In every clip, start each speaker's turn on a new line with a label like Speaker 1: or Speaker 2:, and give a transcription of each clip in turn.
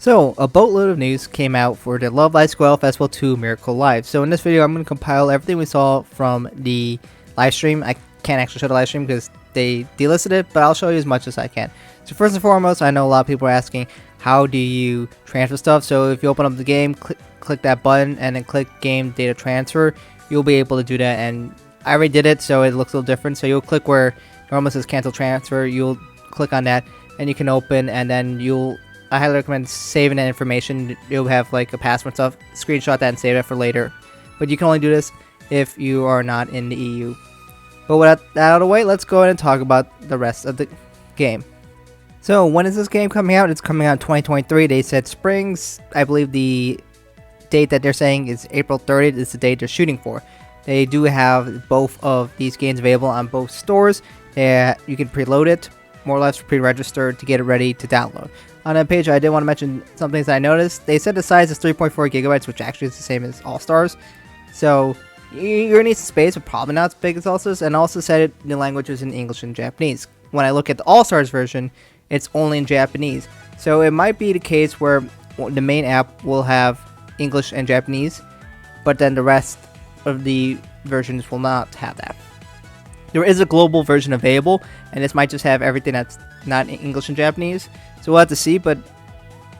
Speaker 1: So, a boatload of news came out for the Love Live Squall Festival 2 Miracle Live. So in this video, I'm going to compile everything we saw from the live stream. I can't actually show the live stream because they delisted it, but I'll show you as much as I can. So first and foremost, I know a lot of people are asking, how do you transfer stuff? So if you open up the game, click that button, and then click Game Data Transfer, you'll be able to do that. And I already did it, so it looks a little different. So you'll click where normally says Cancel Transfer, you'll click on that, and you can open, and then I highly recommend saving that information. You'll have like a password stuff, screenshot that and save it for later. But you can only do this if you are not in the EU. But with that out of the way, let's go ahead and talk about the rest of the game. So when is this game coming out? It's coming out in 2023. They said springs. I believe the date that they're saying is April 30th is the date they're shooting for. They do have both of these games available on both stores. You can preload it, more or less pre-register to get it ready to download. On that page, I did want to mention some things that I noticed. They said the size is 3.4 gigabytes, which actually is the same as All Stars. So you're gonna need some space, but probably not as big as All Stars. And also said the language is in English and Japanese. When I look at the All Stars version, it's only in Japanese. So it might be the case where the main app will have English and Japanese, but then the rest of the versions will not have that. There is a global version available, and this might just have everything that's not in English and Japanese. So we'll have to see, but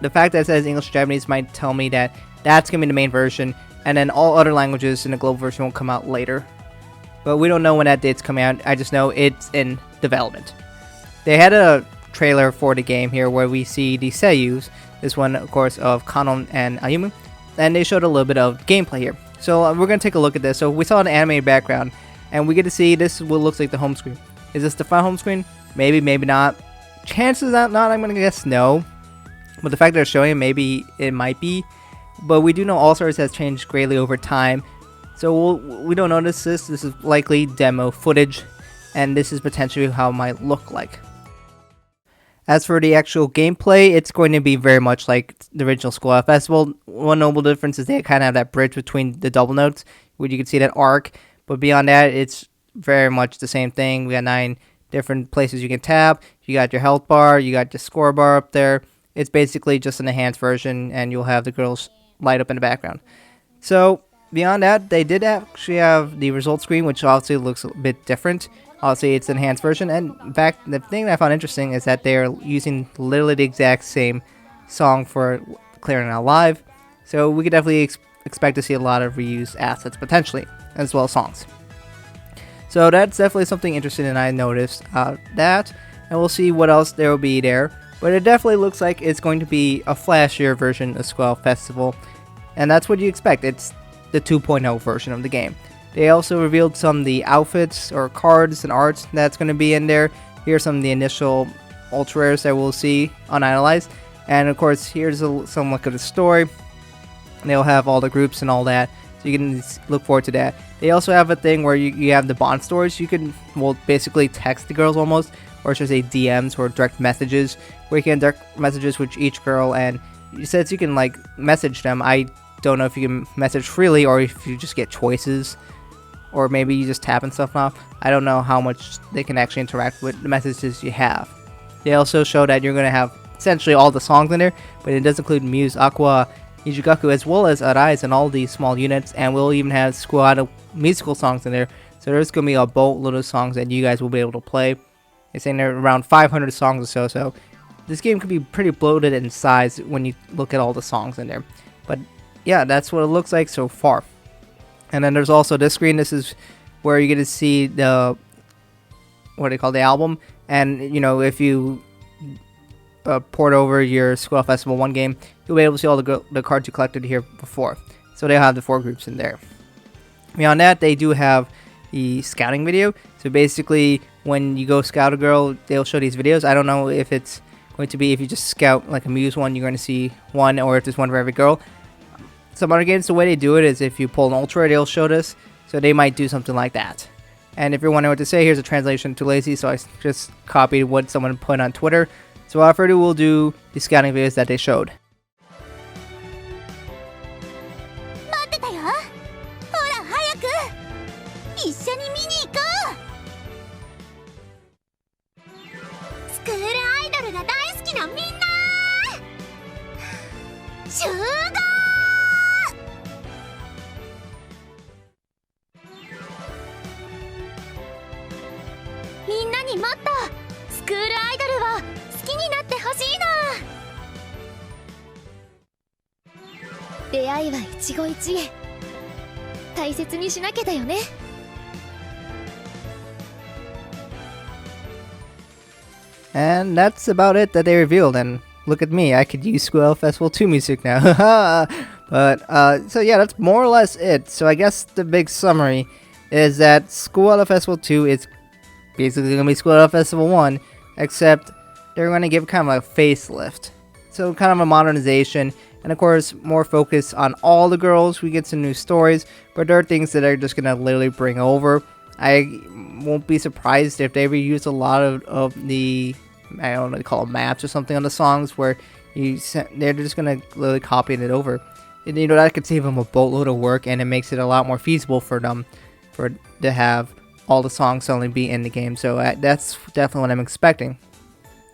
Speaker 1: the fact that it says English and Japanese might tell me that that's going to be the main version, and then all other languages in the global version will come out later. But we don't know when that date's coming out. I just know it's in development. They had a trailer for the game here where we see the seiyus, this one of course of Kanon and Ayumu, and they showed a little bit of gameplay here. So we're going to take a look at this. So we saw an animated background, and we get to see this is what looks like the home screen. Is this the front home screen? Maybe, maybe not. Chances not, I'm going to guess no. But the fact that they're showing it, maybe it might be. But we do know All Stars has changed greatly over time. So we don't notice this. This is likely demo footage. And this is potentially how it might look like. As for the actual gameplay, it's going to be very much like the original Squall Festival. One notable difference is they kind of have that bridge between the double notes, where you can see that arc. But beyond that, it's very much the same thing. We got 9 different places you can tap. You got your health bar, you got your score bar up there. It's basically just an enhanced version, and you'll have the girls light up in the background. So beyond that, they did actually have the result screen, which obviously looks a bit different. Obviously, it's an enhanced version, and in fact, the thing that I found interesting is that they're using literally the exact same song for Clearing Out Live. So we could definitely expect to see a lot of reused assets potentially, as well as songs. So that's definitely something interesting, and I noticed that, and we'll see what else there will be there. But it definitely looks like it's going to be a flashier version of Squall Festival, and that's what you expect. It's the 2.0 version of the game. They also revealed some of the outfits or cards and arts that's going to be in there. Here's some of the initial ultra rares that we'll see unanalyzed, and of course here's some look at the story. They'll have all the groups and all that, so you can look forward to that. They also have a thing where you have the bond stores. You can, well, basically text the girls almost, or should I say DMs or direct messages, where you can direct messages with each girl, and it says you can like message them. I don't know if you can message freely or if you just get choices, or maybe you just tap and stuff off. I don't know how much they can actually interact with the messages you have. They also show that you're going to have essentially all the songs in there, but it does include Muse, Aqua, Ijugaku, as well as Arise and all these small units, and we'll even have squad of musical songs in there. So there's going to be a boatload of songs that you guys will be able to play. It's in there around 500 songs or so this game could be pretty bloated in size when you look at all the songs in there. But yeah, that's what it looks like so far. And then there's also this screen. This is where you get to see the, what do they call the album, and you know, if you port over your Squall Festival 1 game, you'll be able to see all the cards you collected here before. So they'll have the 4 groups in there. Beyond that, they do have the scouting video. So basically, when you go scout a girl, they'll show these videos. I don't know if it's going to be, if you just scout like a Muse one, you're going to see one, or if there's one for every girl. Some other games, the way they do it is if you pull an ultra, they'll show this. So they might do something like that. And if you're wondering what to say, here's a translation too lazy, so I just copied what someone put on Twitter. So without further ado, we'll do the scouting videos that they showed.
Speaker 2: 集合。みんなにもっとスクールアイドルを好きになってほしいの。出会いは一期一会、大切にしなきゃだよね。
Speaker 1: And that's about it that they revealed. And look at me, I could use School Festival 2 music now. But so yeah, that's more or less it. So I guess the big summary is that School Festival 2 is basically gonna be School Festival 1, except they're gonna give kind of a facelift. So kind of a modernization, and of course more focus on all the girls. We get some new stories, but there are things that are just gonna literally bring over. I won't be surprised if they reuse a lot of the, I don't know, they call them maps or something on the songs where they're just gonna literally copy it over. And you know, that could save them a boatload of work, and it makes it a lot more feasible for them to have all the songs suddenly be in the game. So that's definitely what I'm expecting.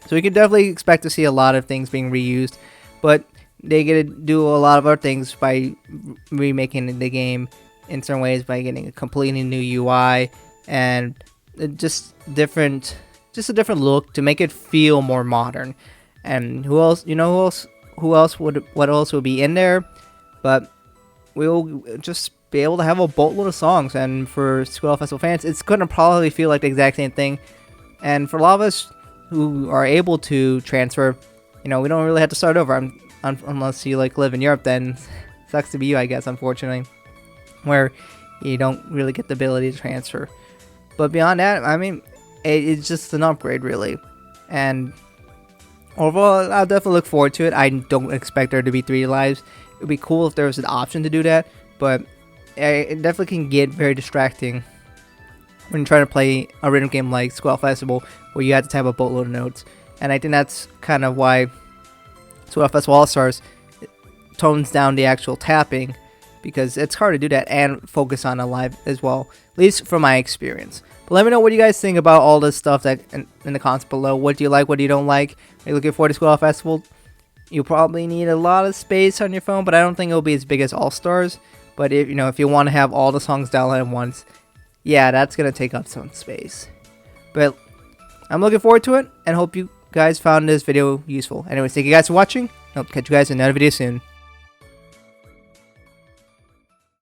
Speaker 1: So we can definitely expect to see a lot of things being reused, but they get to do a lot of other things by remaking the game in certain ways, by getting a completely new UI and just a different look to make it feel more modern. And who else what else would be in there? But we'll just be able to have a boatload of songs, and for School Festival fans, it's gonna probably feel like the exact same thing. And for a lot of us who are able to transfer, you know, we don't really have to start over unless you like live in Europe. Then sucks to be you, I guess, unfortunately, where you don't really get the ability to transfer. But beyond that, I mean, it's just an upgrade, really. And overall, I'll definitely look forward to it. I don't expect there to be 3 lives. It would be cool if there was an option to do that, but it definitely can get very distracting when you're trying to play a rhythm game like Squall Festival, where you have to type a boatload of notes. And I think that's kind of why Squall Festival All-Stars tones down the actual tapping, because it's hard to do that and focus on a live as well, at least from my experience. But let me know what you guys think about all this stuff that in the comments below. What do you like? What do you don't like? Are you looking forward to Squall Festival? You probably need a lot of space on your phone, but I don't think it'll be as big as All-Stars. But if you want to have all the songs downloaded at once, yeah, that's gonna take up some space. But I'm looking forward to it, and hope you guys found this video useful. Anyways, thank you guys for watching. I'll catch you guys in another video soon.